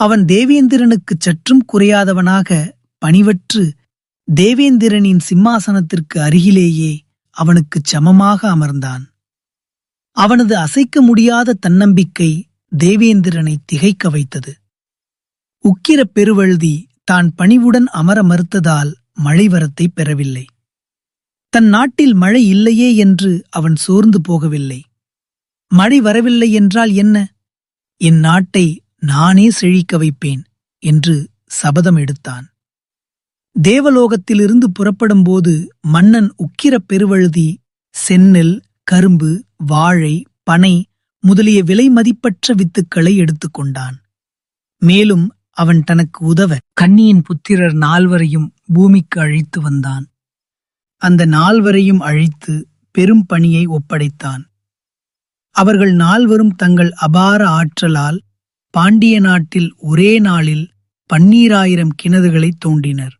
அவன் தேவேந்திரனுக்குச் சற்றும் குறையாதவனாக பணிவற்று தேவேந்திரனின் சிம்மாசனத்திற்கு அருகிலேயே அவனுக்குச் சமமாக அமர்ந்தான். அவனது அசைக்க முடியாத தன்னம்பிக்கை தேவேந்திரனை திகைக்க வைத்தது. உக்கிரப் பெருவழுதி தான் பணிவுடன் அமர மறுத்ததால் மழை வரத்தை பெறவில்லை. தன் நாட்டில் மழை இல்லையே என்று அவன் சோர்ந்து போகவில்லை. மழை வரவில்லை என்றால் என்ன? என் நாட்டை நானே செழிக்க வைப்பேன் என்று சபதம் எடுத்தான். தேவலோகத்திலிருந்து புறப்படும்போது மன்னன் உக்கிரப் பெருவழுதி செந்நெல், கரும்பு, வாழை, பனை முதலிய விலை மதிப்பற்ற வித்துக்களை எடுத்துக்கொண்டான். மேலும் அவன் தனக்கு உதவ கன்னியின் புத்திரர் 4 பூமிக்கு அழைத்து வந்தான். அந்த 4 அழைத்து பெரும் பணியை ஒப்படைத்தான். அவர்கள் 4 தங்கள் அபார ஆற்றலால் பாண்டிய நாட்டில் ஒரே நாளில் 12,000 கிணறுகளை தோண்டினர்.